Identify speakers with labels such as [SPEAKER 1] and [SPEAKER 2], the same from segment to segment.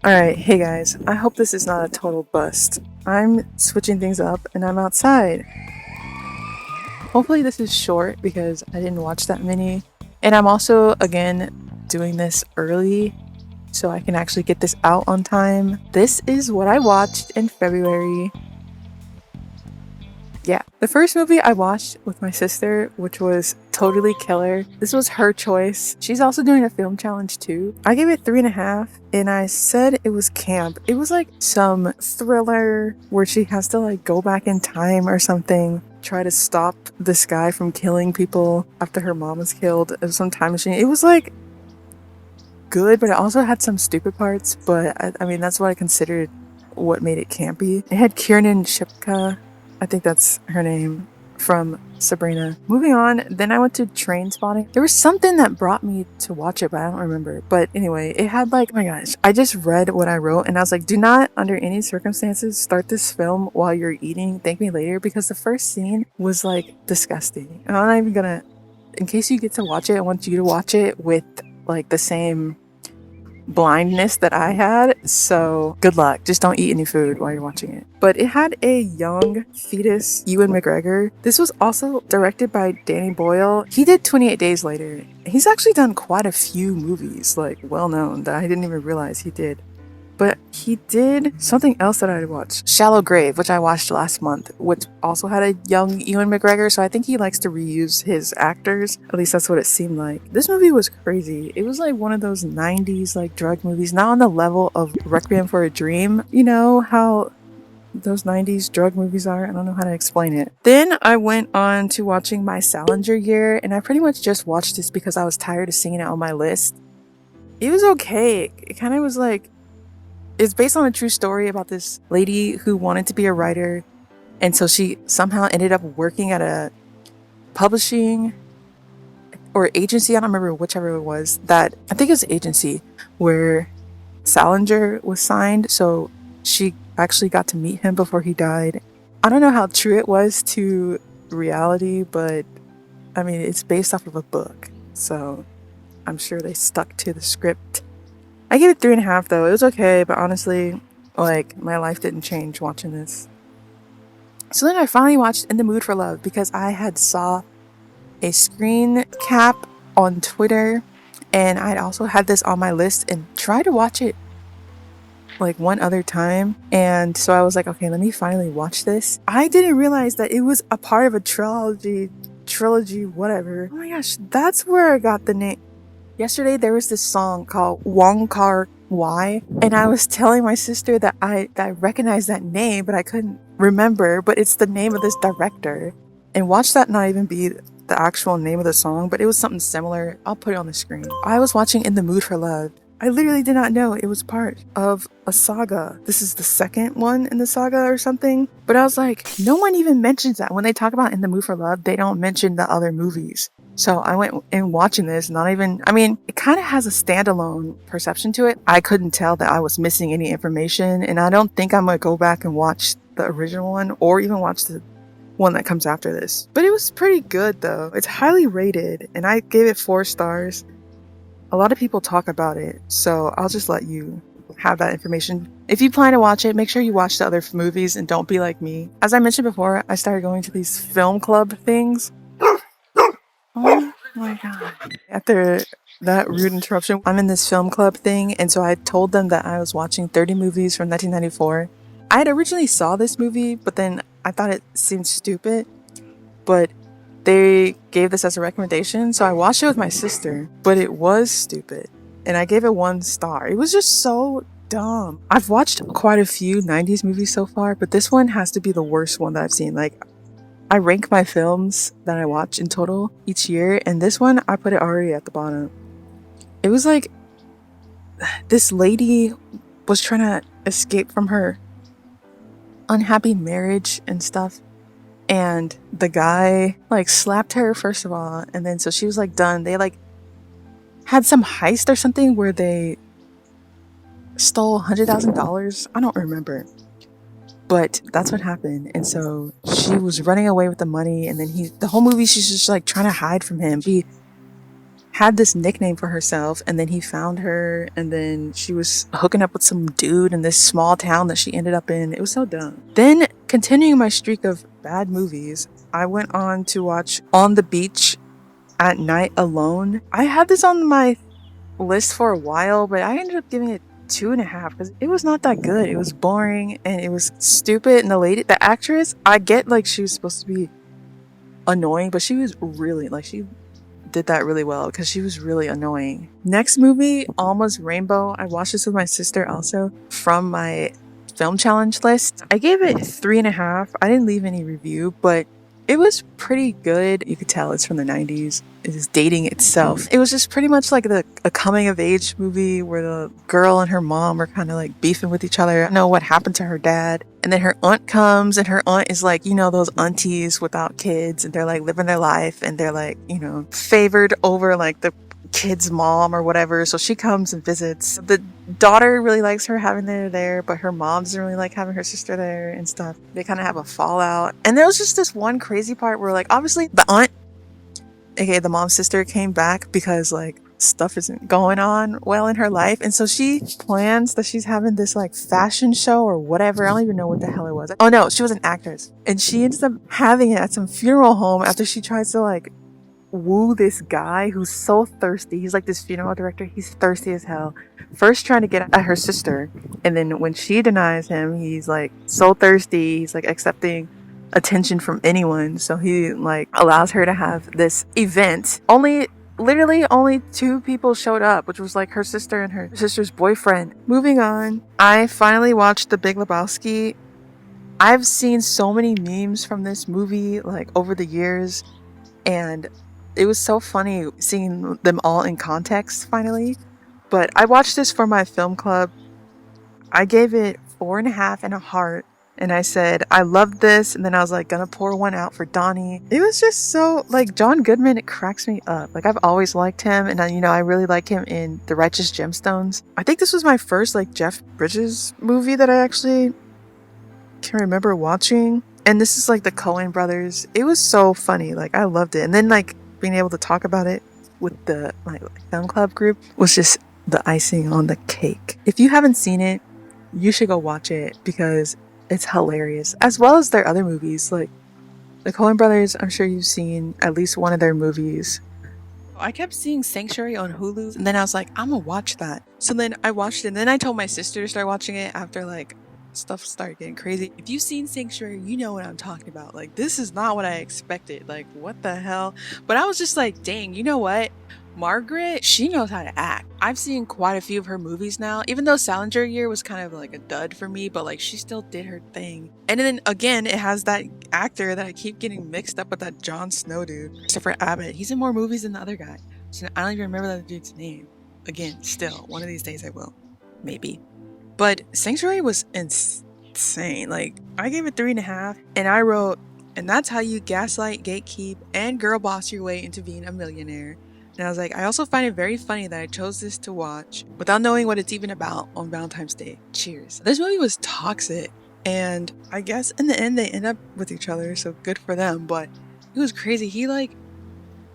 [SPEAKER 1] Alright, hey guys, I hope this is not a total bust. I'm switching things up and I'm outside. Hopefully this is short because I didn't watch that many. And I'm also, again, doing this early so I can actually get this out on time. This is what I watched in February. Yeah, the first movie I watched with my sister, which was totally killer. This was her choice. She's also doing a film challenge too. I gave it 3.5 and I said it was camp. It was like some thriller where she has to like go back in time or something, try to stop this guy from killing people after her mom was killed. It was some time machine. It was like good, but it also had some stupid parts. But I mean, that's what I considered what made it campy. It had Kiernan Shipka, I think that's her name, from Sabrina. Moving on, then I went to Train Spotting. There was something that brought me to watch it, but I don't remember. But anyway, it had like, oh my gosh, I just read what I wrote and I was like, do not under any circumstances start this film while you're eating. Thank me later, because the first scene was like disgusting. And I'm not even gonna, in case you get to watch it, I want you to watch it with like the same blindness that I had, so good luck. Just don't eat any food while you're watching it. But it had a young fetus Ewan McGregor. This was also directed by Danny Boyle. He did 28 Days Later. He's actually done quite a few movies, like well known, that I didn't even realize he did. But he did something else that I watched, Shallow Grave, which I watched last month, which also had a young Ewan McGregor, so I think he likes to reuse his actors. At least that's what it seemed like. This movie was crazy. It was like one of those 90s like drug movies, not on the level of Requiem for a Dream. You know how those 90s drug movies are? I don't know how to explain it. Then I went on to watching My Salinger Year, and I pretty much just watched this because I was tired of seeing it on my list. It was okay. It kind of was like, it's based on a true story about this lady who wanted to be a writer, and so she somehow ended up working at a publishing or agency, I don't remember whichever it was, that I think it was agency where Salinger was signed, so she actually got to meet him before he died. I don't know how true it was to reality, but I mean, it's based off of a book, so I'm sure they stuck to the script. I gave it 3.5 though. It was okay, but honestly, like, my life didn't change watching this. So then I finally watched In the Mood for Love because I had saw a screen cap on Twitter, and I'd also had this on my list and tried to watch it like one other time. And so I was like, okay, let me finally watch this. I didn't realize that it was a part of a trilogy, whatever. Oh my gosh, that's where I got the name. Yesterday there was this song called Wong Kar Wai, and I was telling my sister that I recognized that name, but I couldn't remember, but it's the name of this director. And watch that not even be the actual name of the song, but it was something similar. I'll put it on the screen. I was watching In the Mood for Love. I literally did not know it was part of a saga. This is the second one in the saga or something. But I was like, no one even mentions that. When they talk about In the Mood for Love, they don't mention the other movies. So I went in watching this, not even, I mean, it kind of has a standalone perception to it. I couldn't tell that I was missing any information, and I don't think I'm going to go back and watch the original one or even watch the one that comes after this. But it was pretty good though. It's highly rated, and I gave it 4 stars. A lot of people talk about it, so I'll just let you have that information. If you plan to watch it, make sure you watch the other movies and don't be like me. As I mentioned before, I started going to these film club things. Oh my god. After that rude interruption, I'm in this film club thing, and so I told them that I was watching 30 movies from 1994. I had originally saw this movie, but then I thought it seemed stupid, but they gave this as a recommendation, so I watched it with my sister, but it was stupid, and I gave it 1 star. It was just so dumb. I've watched quite a few 90s movies so far, but this one has to be the worst one that I've seen. Like, I rank my films that I watch in total each year, and this one, I put it already at the bottom. It was like, this lady was trying to escape from her unhappy marriage and stuff, and the guy like slapped her first of all, and then so she was like done. They like had some heist or something where they stole $100,000. I don't remember, but that's what happened. And so she was running away with the money, and then the whole movie she's just like trying to hide from him. She had this nickname for herself, and then he found her, and then she was hooking up with some dude in this small town that she ended up in. It was so dumb. Then, continuing my streak of bad movies, I went on to watch On the Beach at Night Alone. I had this on my list for a while, but I ended up giving it 2.5 because it was not that good. It was boring and it was stupid. And the actress, I get like she was supposed to be annoying, but she was really like, she did that really well because she was really annoying. Next movie, Almost Rainbow. I watched this with my sister also from my film challenge list. I gave it 3.5. I didn't leave any review, but it was pretty good. You could tell it's from the 90s. It is dating itself. It was just pretty much like a coming of age movie where the girl and her mom are kind of like beefing with each other. I don't know what happened to her dad. And then her aunt comes, and her aunt is like, you know, those aunties without kids, and they're like living their life, and they're like, you know, favored over like the kid's mom or whatever. So she comes and visits. The daughter really likes her having her there, but her mom doesn't really like having her sister there and stuff. They kind of have a fallout. And there was just this one crazy part where like obviously the aunt, aka the mom's sister, came back because like stuff isn't going on well in her life, and so she plans that she's having this like fashion show or whatever. I don't even know what the hell it was. Oh no, she was an actress, and she ends up having it at some funeral home after she tries to like woo this guy who's so thirsty. He's like this funeral director. He's thirsty as hell. First trying to get at her sister, and then when she denies him, he's like so thirsty. He's like accepting attention from anyone, so he like allows her to have this event. Literally only 2 people showed up, which was like her sister and her sister's boyfriend. Moving on, I finally watched The Big Lebowski. I've seen so many memes from this movie like over the years, and it was so funny seeing them all in context finally. But I watched this for my film club. I gave it 4.5 and a heart. And I said, I loved this. And then I was like, gonna pour one out for Donnie. It was just so, like, John Goodman, it cracks me up. Like, I've always liked him. And, I really like him in The Righteous Gemstones. I think this was my first, like, Jeff Bridges movie that I actually can remember watching. And this is, like, the Coen brothers. It was so funny. Like, I loved it. And then, like, being able to talk about it with the, like film club group was just the icing on the cake. If you haven't seen it, you should go watch it because it's hilarious, as well as their other movies. Like the Coen brothers, I'm sure you've seen at least one of their movies. I kept seeing Sanctuary on Hulu, and then I was like, I'm gonna watch that. So then I watched it, and then I told my sister to start watching it after like stuff started getting crazy. If you've seen Sanctuary, you know what I'm talking about. Like, this is not what I expected. Like, what the hell? But I was just like, dang, you know what? Margaret, she knows how to act. I've seen quite a few of her movies now, even though Salinger Year was kind of like a dud for me, but like she still did her thing. And then again, it has that actor that I keep getting mixed up with, that Jon Snow dude, Christopher Abbott. He's in more movies than the other guy. So I don't even remember that dude's name. Again, still, one of these days I will. Maybe. But Sanctuary was insane. Like, I gave it 3.5, and I wrote, and that's how you gaslight, gatekeep, and girl boss your way into being a millionaire. And I was like, I also find it very funny that I chose this to watch without knowing what it's even about on Valentine's Day. Cheers. This movie was toxic, and I guess in the end they end up with each other, so good for them. But it was crazy. He like,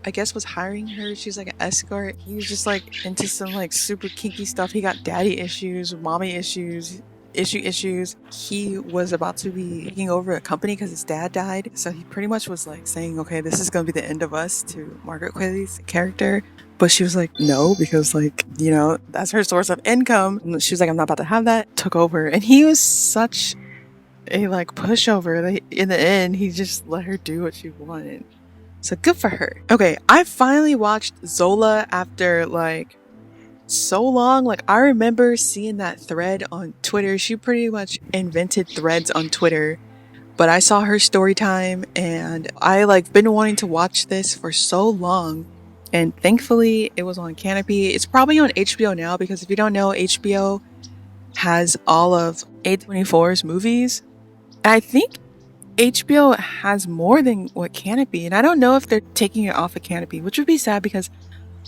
[SPEAKER 1] I guess was hiring her. She's like an escort. He was just like into some like super kinky stuff. He got daddy issues, mommy issues. He was about to be taking over a company because his dad died, so he pretty much was like saying, okay, this is gonna be the end of us, to Margaret Qualley's character. But she was like, no, because like, that's her source of income. And she was like, I'm not about to have that. Took over, and he was such a like pushover that in the end he just let her do what she wanted. So good for her. Okay, I finally watched Zola after like so long. Like, I remember seeing that thread on Twitter. She pretty much invented threads on Twitter, but I saw her story time, and I like been wanting to watch this for so long, and thankfully it was on Canopy. It's probably on HBO now, because if you don't know, HBO has all of A24's movies, and I think HBO has more than what Canopy, and I don't know if they're taking it off of Canopy, which would be sad because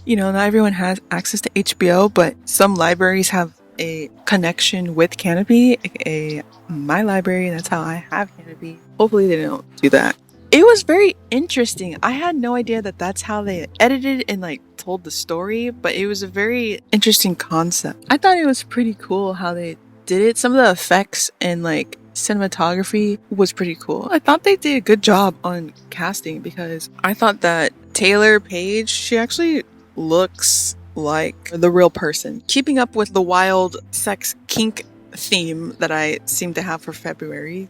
[SPEAKER 1] not everyone has access to HBO, but some libraries have a connection with Canopy, aka my library. That's how I have Canopy. Hopefully they don't do that. It was very interesting. I had no idea that that's how they edited and like told the story, but it was a very interesting concept. I thought it was pretty cool how they did it. Some of the effects and like cinematography was pretty cool. I thought they did a good job on casting because I thought that Taylor Page, she actually looks like the real person. Keeping up with the wild sex kink theme that I seem to have for February.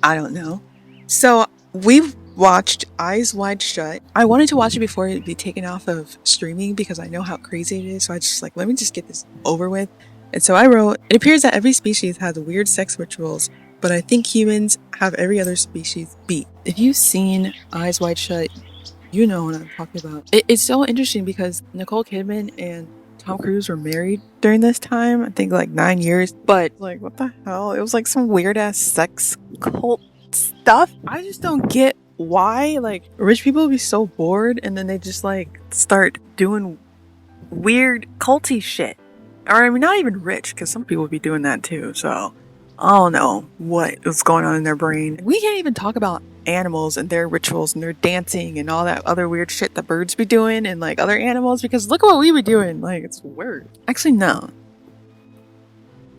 [SPEAKER 1] I don't know. So we've watched Eyes Wide Shut. I wanted to watch it before it'd be taken off of streaming because I know how crazy it is. So I just like, let me just get this over with. And so I wrote, it appears that every species has weird sex rituals, but I think humans have every other species beat. If you've seen Eyes Wide Shut, you know what I'm talking about. It's so interesting because Nicole Kidman and Tom Cruise were married during this time. I think like 9 years. But like, what the hell? It was like some weird ass sex cult stuff. I just don't get why like rich people be so bored and then they just like start doing weird culty shit. Or I mean, not even rich, because some people would be doing that too. So I don't know what is going on in their brain. We can't even talk about animals and their rituals and their dancing and all that other weird shit that birds be doing and like other animals, because look at what we be doing. Like, it's weird. Actually, no.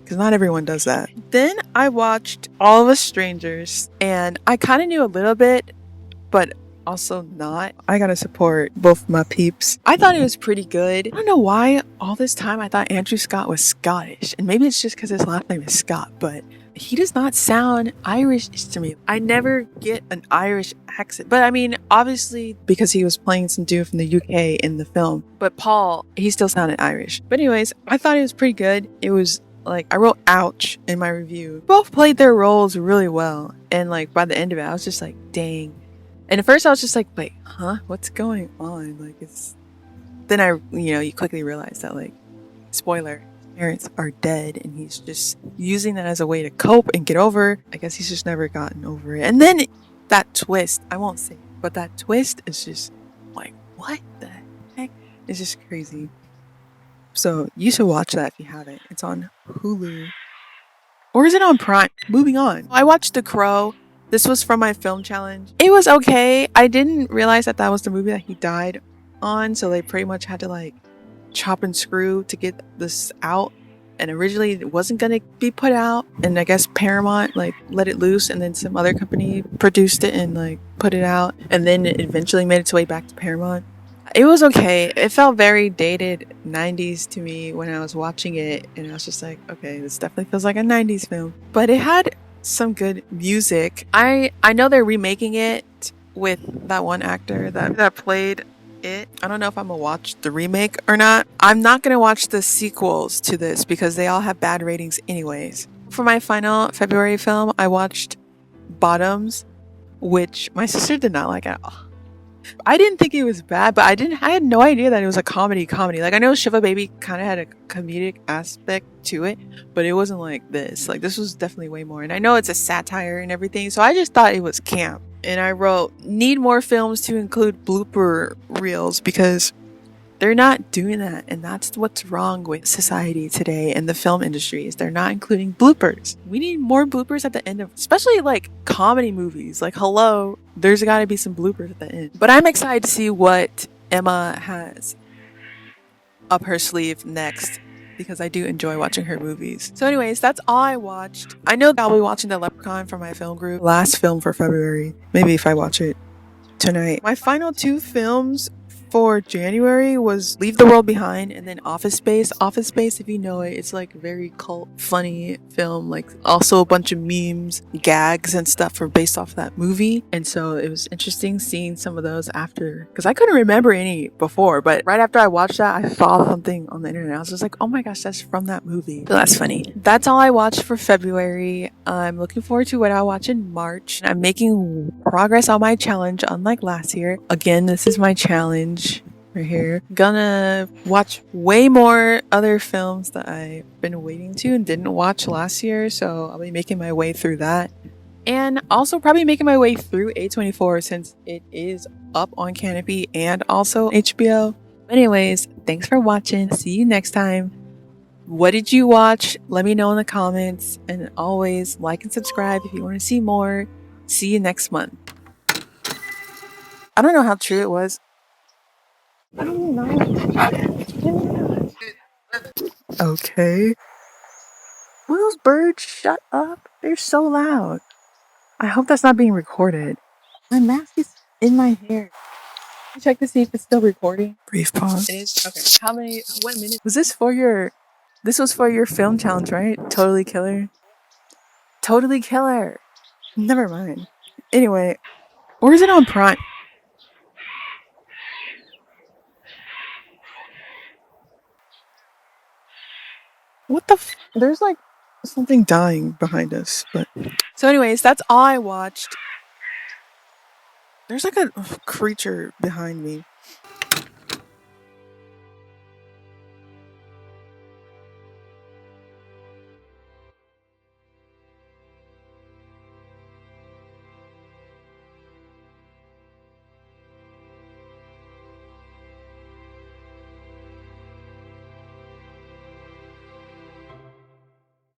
[SPEAKER 1] Because not everyone does that. Then I watched All of Us Strangers, and I kind of knew a little bit, but also not. I gotta support both my peeps. I thought it was pretty good. I don't know why all this time I thought Andrew Scott was Scottish, and maybe it's just because his last name is Scott, but he does not sound Irish to me. I never get an Irish accent, but I mean, obviously because he was playing some dude from the UK in the film, but Paul, he still sounded Irish. But anyways, I thought it was pretty good. It was like, I wrote ouch in my review. Both played their roles really well, and like by the end of it I was just like, dang. And at first I was just like, wait, huh? What's going on? Like, it's... Then you quickly realize that, like, spoiler, parents are dead, and he's just using that as a way to cope and get over. I guess he's just never gotten over it. And then that twist, I won't say, but that twist is just like, what the heck? It's just crazy. So you should watch that if you haven't. It's on Hulu. Or is it on Prime? Moving on. I watched The Crow. This was from my film challenge. It was okay. I didn't realize that was the movie that he died on, so they pretty much had to like chop and screw to get this out. And originally it wasn't gonna be put out, and I guess Paramount like let it loose, and then some other company produced it and like put it out, and then it eventually made its way back to Paramount. It was okay. It felt very dated 90s to me when I was watching it, and I was just like, okay, this definitely feels like a 90s film. But it had some good music. I know they're remaking it with that one actor that played it. I don't know if I'm gonna watch the remake or not. I'm not gonna watch the sequels to this because they all have bad ratings anyways. For my final February film, I watched Bottoms, which my sister did not like at all. I didn't think it was bad, but I had no idea that it was a comedy. Like, I know Shiva Baby kind of had a comedic aspect to it, but it wasn't like this. Like, this was definitely way more. And I know it's a satire and everything, so I just thought it was camp. And I wrote, need more films to include blooper reels because they're not doing that. And that's what's wrong with society today and the film industry is they're not including bloopers. We need more bloopers at the end of, especially like comedy movies. Like, hello, there's got to be some bloopers at the end. But I'm excited to see what Emma has up her sleeve next because I do enjoy watching her movies. So anyways, that's all I watched. I know I'll be watching The Leprechaun for my film group. Last film for February. Maybe if I watch it tonight. My final two films for January was Leave the World Behind and then Office Space. Office Space, if you know it, it's like very cult, funny film, like also a bunch of memes, gags and stuff are based off that movie. And so it was interesting seeing some of those after, because I couldn't remember any before, but right after I watched that, I saw something on the internet. I was just like, oh my gosh, that's from that movie. So that's funny. That's all I watched for February. I'm looking forward to what I'll watch in March. I'm making progress on my challenge, unlike last year. Again, this is my challenge right here. Gonna watch way more other films that I've been waiting to and didn't watch last year, so I'll be making my way through that. And also probably making my way through A24 since it is up on Canopy and also HBO. Anyways, thanks for watching. See you next time. What did you watch? Let me know in the comments, and always like and subscribe if you want to see more. See you next month. I don't know how true it was. I don't know. Okay. Will those birds shut up? They're so loud. I hope that's not being recorded. My mask is in my hair. Check to see if it's still recording. Brief pause. It is? Okay. What minute? Was this for your, this was for your film challenge, right? Totally killer. Totally killer. Never mind. Anyway, or is it on Prime? What the there's like something dying behind us, but. So anyways, that's all I watched. There's like a creature behind me.